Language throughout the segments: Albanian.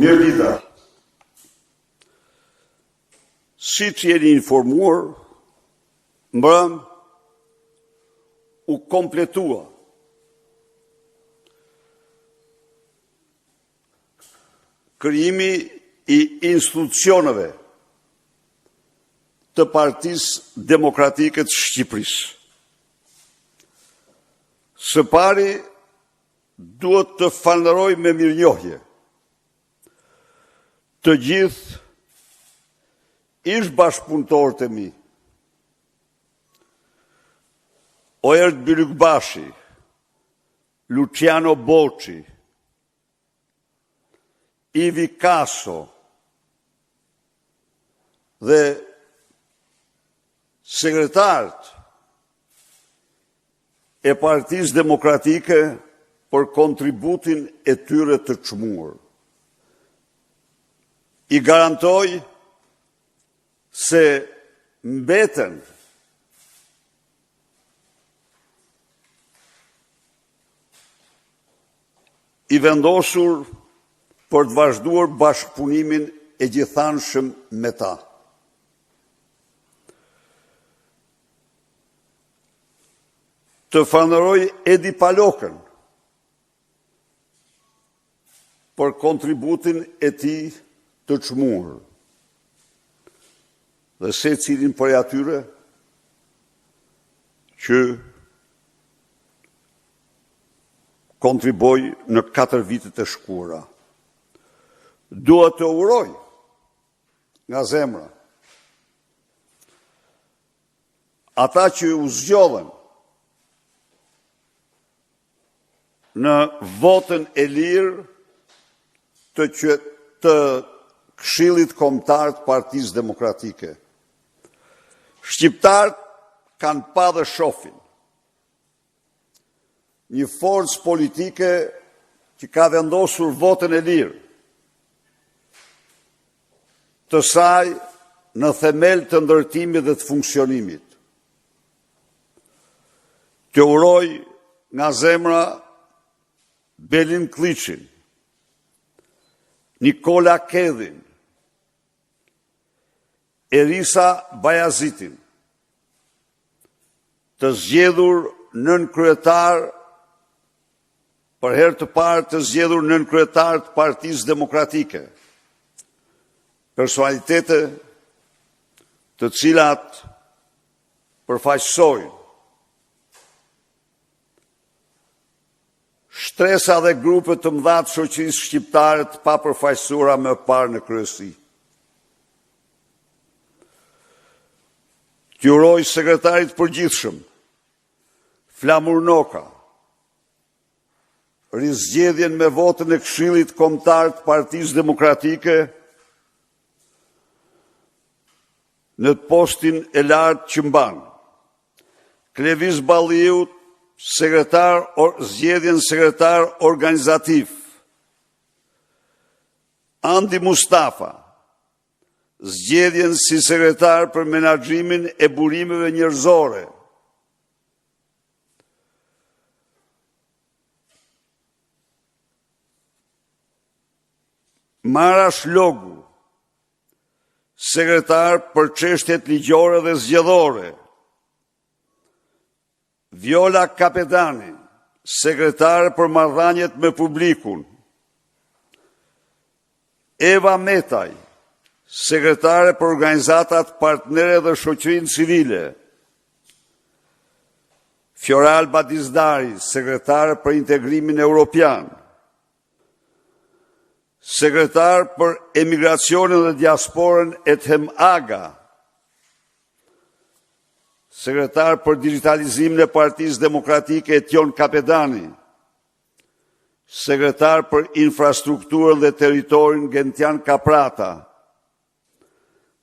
Mirëdita. Si që jeni informuar, mbrëm u kompletua krijimi i institucioneve të Partisë Demokratike të Shqipërisë. Së pari, duhet të falenderoj me mirënjohje të gjithë ish bashkëpunëtorët e mi. Ojert Bylykbashi, Luciano Boçi, Ivi Kaso dhe sekretarët e Partisë Demokratike për kontributin e tyre të çmuar. I garantoj se mbeten i vendosur për të vazhduar bashkëpunimin e gjithanshëm me ta. Të falenderoj Edi Palokën për kontributin e tij të çmuar. Dhe secilin prej atyre që kontriboj në 4 vitet e shkuara. Dua të uroj nga zemra ata që u zgjodhen në votën e lirë të Këshillit Kombëtar të Partisë Demokratike. Shqiptarët kanë pa dhe shohin një forcë politike që ka vendosur votën e lirë të saj në themel të ndërtimit dhe të funksionimit. Të uroj nga zemra Belin Kliçin, Nikola Kedhin, Erisa Bajazitin, të zgjedhur nën kryetar, për herë të parë të zgjedhur nën kryetar të Partisë Demokratike, personalitete të cilat përfaqësojnë shtresa dhe grupe të mëdha të shoqërisë shqiptare të papërfaqësuara më parë në kryesi. Të uroj sekretarit përgjithshëm, Flamur Noka, rizgjedhjen me votën e Këshillit Kombëtar të Partisë Demokratike në postin e lartë që mban. Klevis Balliut, zgjedhjen sekretar organizativ. Andi Mustafa, zgjedhjen si sekretar për menaxhimin e burimeve njerëzore. Marash Logu, sekretar për çështjet ligjore dhe zgjedhore. Viola Kapetani, sekretare për marrëdhëniet me publikun. Eva Metaj, sekretare për organizatat partnere dhe shoqërinë civile. Fioral Badizdari, sekretare për integrimin evropian. Sekretar për emigracionin dhe diasporën Ethem Aga. Sekretar për digitalizimin e Partisë Demokratike Etjon Kapedani, sekretar për infrastrukturën dhe territorin Gentian Kaprata,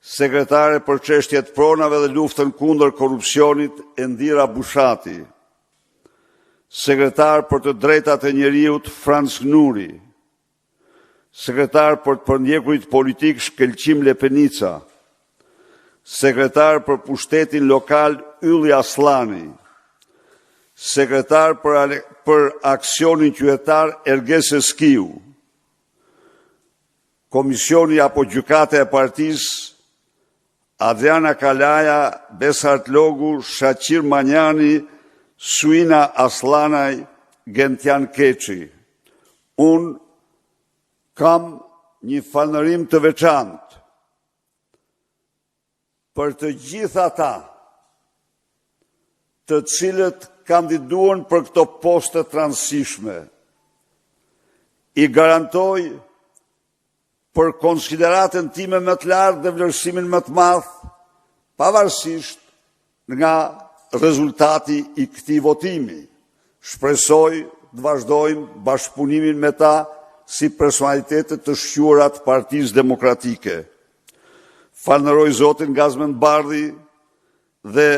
sekretare për çështjet pronave dhe luftën kundër korrupsionit Endira Bushati, sekretar për të drejtat e njeriut Franz Nuri, sekretar për të përndjekurit politik Shkelqim Lepenica, sekretar për pushtetin lokal Ylli Aslani, sekretar për aksionin qytetar Erges Eskiu, komisioni apo gjykata e partisë, Adriana Kalaja, Besart Logu, Shaqir Manjani, Suina Aslanaj, Gentian Keqi. Unë kam një falënderim të veçantë për të gjithë ata të cilët kandiduan për këto poste të rëndësishme. I garantoj për konsideratën time më të lartë dhe vlerësimin më të madh, pavarësisht nga rezultati i këtij votimi. Shpresoj të vazhdojmë bashkëpunimin me ta si personalitetet të shquara të Partisë Demokratike. Falënderoj Zotin Gazmend Bardhi dhe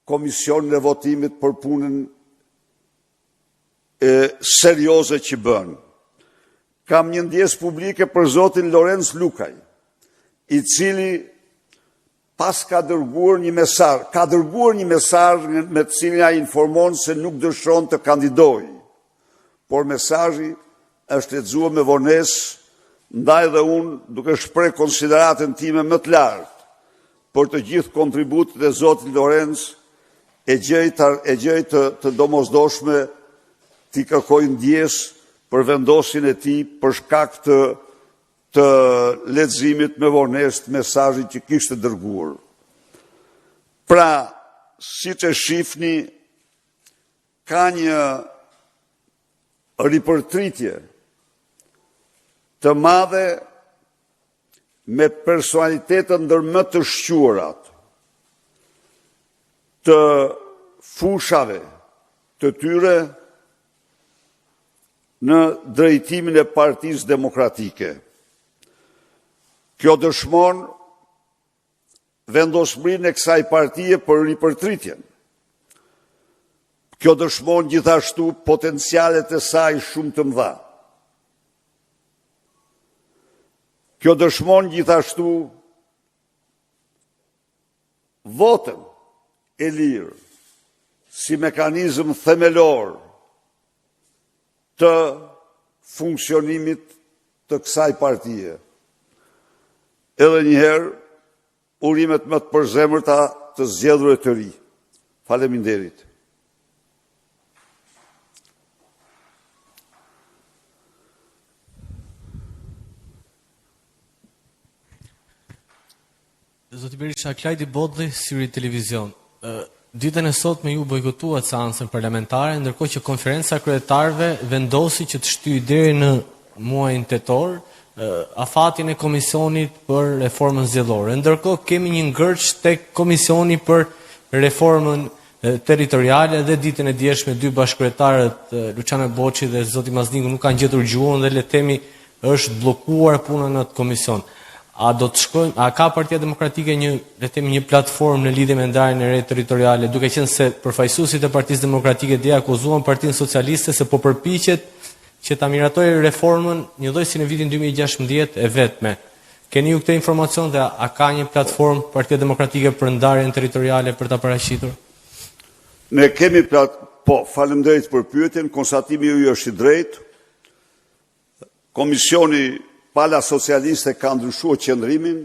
Komisionin e votimit për punën serioze që bën. Kam një ndjesë publike për Zotin Lorenz Lukaj, i cili ka dërguar një mesazh me të cilin ai informon se nuk dëshiron të kandidojë. Por mesazhi është lexuar me vonesë, ndaj dhe unë duke shpreh konsideratën time më të lartë për të gjithë kontributet e Zotit Lorenz, e gjej të domosdoshme t'i kërkoj ndjesë për vendosjen e tij për shkak të leximit me vonesë të mesazhit që kishte dërguar. Pra, siç e shihni, ka një ripërtritje të madhe me personalitetet ndër më të shquarat të fushave të tyre në drejtimin e Partisë Demokratike. Kjo dëshmon vendosmërinë e kësaj partie për ripërtritjen. Kjo dëshmon gjithashtu potencialet e saj shumë të mëdha. Kjo dëshmon gjithashtu votën e lirë si mekanizëm themelor të funksionimit të kësaj partie. Edhe njëherë, urimet më të përzemërta të zgjedhur të ri. Faleminderit. Zoti Berisha, Klajdi Bodlli, Syri Televizion. Ditën e sotme ju bojkotuat seancën parlamentare, ndërkohë që konferenca e kryetarëve vendosi që të shtyjë deri në muajin tetor afatin e komisionit për reformën zgjedhore. Ndërkohë kemi një ngërç tek komisioni për reformën territoriale dhe ditën e djeshme dy bashkëkryetarët Luciano Boçi dhe zoti Mazningu nuk kanë gjetur gjuhën dhe le të themi është bllokuar puna në atë komision. A ka Partia Demokratike një platformë në lidhje me ndarjen e re territoriale, duke qenë se përfaqësuesit e Partisë Demokratike dhe akuzuan Partinë Socialiste se po përpiqet që ta miratojë reformën njëlloj si në vitin 2016 e vetme. Keni ju këtë informacion dhe a ka një platformë Partia Demokratike për ndarjen territoriale për ta paraqitur? Ne kemi faleminderit për pyetjen, konstatimi ju është i drejtë. Komisioni Pala Socialiste ka ndryshuar qëndrimin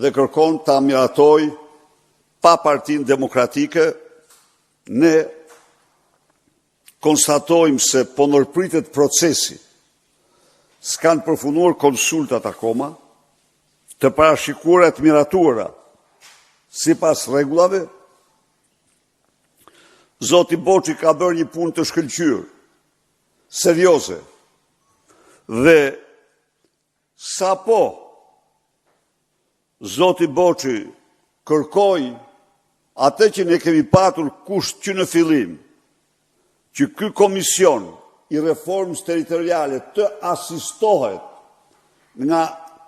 dhe kërkon ta miratoj pa Partinë Demokratike. Ne konstatojmë se po ndërpritet procesi, s'kan përfunduar konsultat akoma, të parashikuara të miratuara sipas rregullave. Zoti Boçi ka bërë një punë të shkëlqyer, serioze, dhe sa po Zoti Boçi kërkoi atë që ne kemi patur kusht që në fillim, që ky komision i reformës territoriale të asistohet nga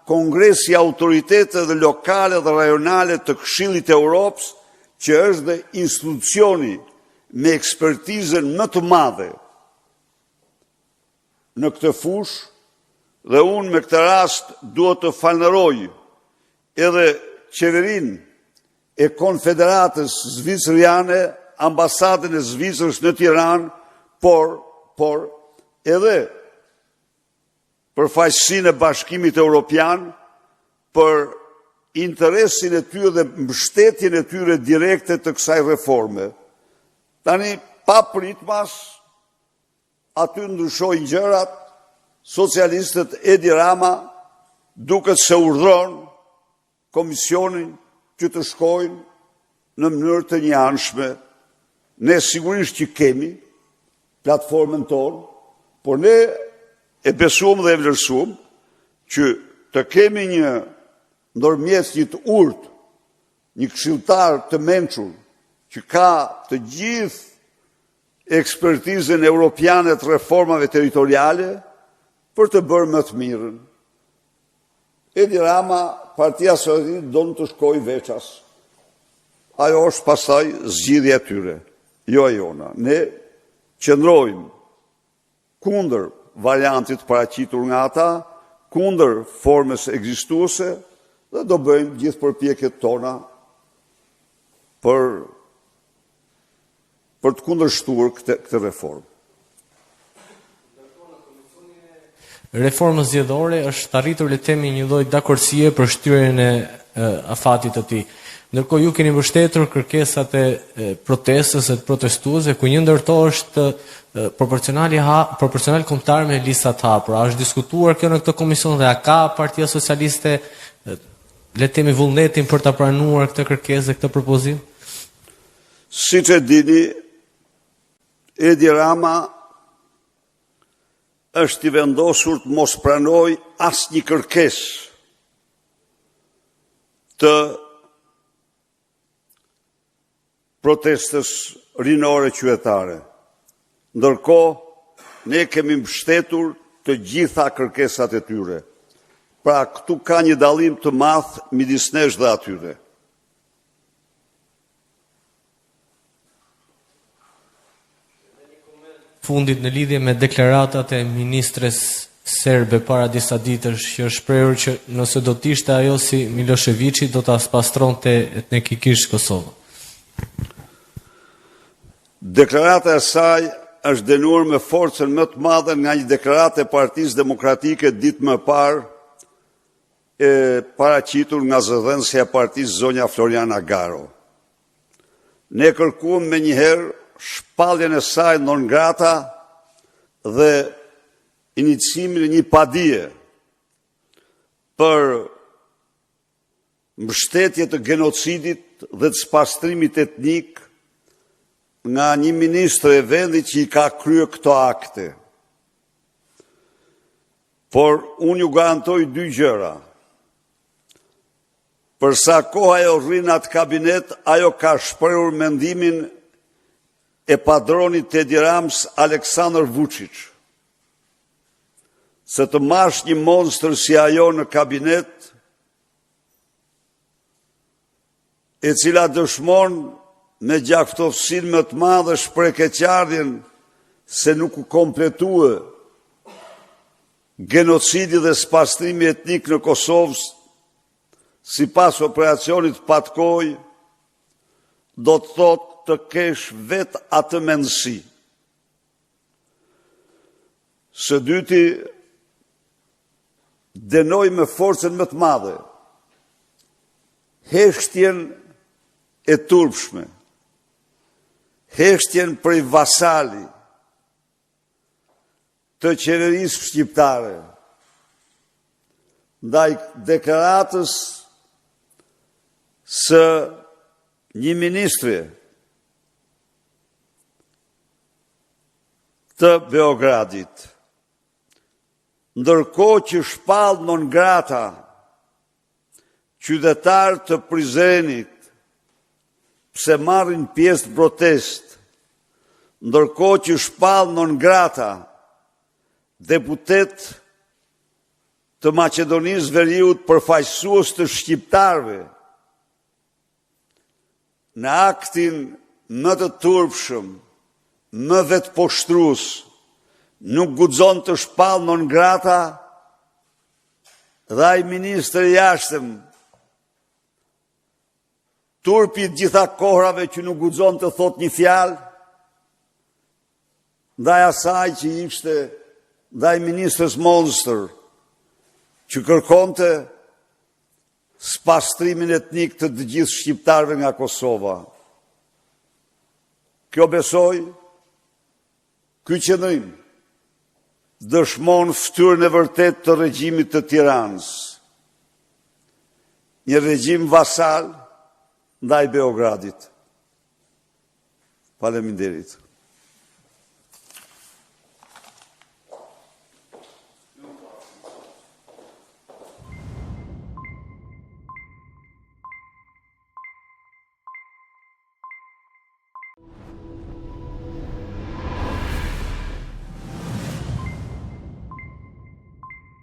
Kongresi i Autoriteteve Lokale dhe Rajonale të Këshillit të Europës, që është dhe institucioni me ekspertizën më të madhe në këtë fushë. Dhe unë me këtë rast duhet të falënderoj edhe qeverinë e Konfederatës Zviceriane, ambasadën e Zvicrës në Tiranë, por edhe përfaqësinë e Bashkimit Evropian për interesin e tyre dhe mbështetjen e tyre direkte të kësaj reforme. Tani, pa pritmas, aty ndryshojnë gjërat, socialistët Edi Rama duket se urdhron komisionin që të shkojnë në mënyrë të njëanshme. Ne sigurisht që kemi platformën tonë, por ne e besuam dhe e vlerësuam që të kemi një ndërmjet një të urtë, një këshilltar të mençur që ka të gjithë ekspertizën europiane të reformave territoriale për të bërë më të mirën. Edi Rama, Partia Socialiste do të shkojë veças. Ajo është pastaj zgjidhja e tyre, jo e jona. Ne qëndrojmë kundër variantit paraqitur nga ata, kundër formës ekzistuese dhe do bëjmë gjithë përpjekjet tona për të kundërshtuar këtë reformë. Reformës zgjedhore është arritur le të themi një lloj dakordësie për shtyrjen e afatit të tij. Ndërkohë ju keni mbështetur kërkesat e protestës e të protestuesve, ku një ndër to është proporcional kombëtar me lista të hapura. A është diskutuar kjo në këtë komision dhe a ka Partia Socialiste le të themi vullnetin për ta pranuar këtë kërkesë dhe këtë propozim? Siç e dini, Edi Rama është i vendosur të mos pranoj asnjë kërkesë të protestës rinore qytetare. Ndërkohë, ne kemi mbështetur të gjitha kërkesat e tyre. Pra, këtu ka një dallim të madh midis nesh dhe atyre. Fundit në lidhje me deklaratat e ministres serbe para disa ditësh që është shprehur që nëse do të ishte ajo si Miloševići do ta pastronte etnikisht Kosovën. Deklarata e saj është dënuar me forcën më të madhe nga një deklaratë e Partisë Demokratike ditë më parë e paraqitur nga zëdhënësja e partisë zonja Floriana Garo. Ne kërkuam menjëherë shpalljen e saj non grata dhe iniciimin e një padie për mbështetje të genocidit dhe të spastrimit etnik nga një ministër e vendit që i ka kryer këto akte. Por unë ju garantoj dy gjëra. Përsa koha ajo rrin atë kabinet, ajo ka shprehur mendimin e padronit të Edi Ramës Aleksandar Vučić, se të mash një monster si ajo në kabinet, e cila dëshmon me gjaftofsin më të madhe shprekeqardhjen se nuk u kompletue genocidi dhe spastrimi etnik në Kosovë si pas operacionit Patkoj, do të thotë të kesh vetë atë mendësi. Së dyti, dënoj me forcën më të madhe heshtjen e turpshme, heshtjen prej vasali të qeverisë shqiptare, ndaj deklaratës së një ministri të Beogradit, ndërkohë që shpall non grata qytetar të Prizrenit pse marrin pjesë në protest, ndërkohë që shpall non grata deputet të Maqedonisë Veriut përfaqësues të shqiptarëve në aktin më të turpshëm, më vetë poshtrues, nuk guxon të shpall non grata dhe ai ministër i jashtëm, turpi gjitha kohrave që nuk guxon të thot një fjalë, ndaj asaj që ishte ndaj ministrës Monster, që kërkonte spastrimin etnik të gjithë shqiptarëve nga Kosova. Kjo besoj, ky qëndrim dëshmon ftyrën e vërtet të regjimit të Tiranës, një regjim vasal ndaj Beogradit. Faleminderit.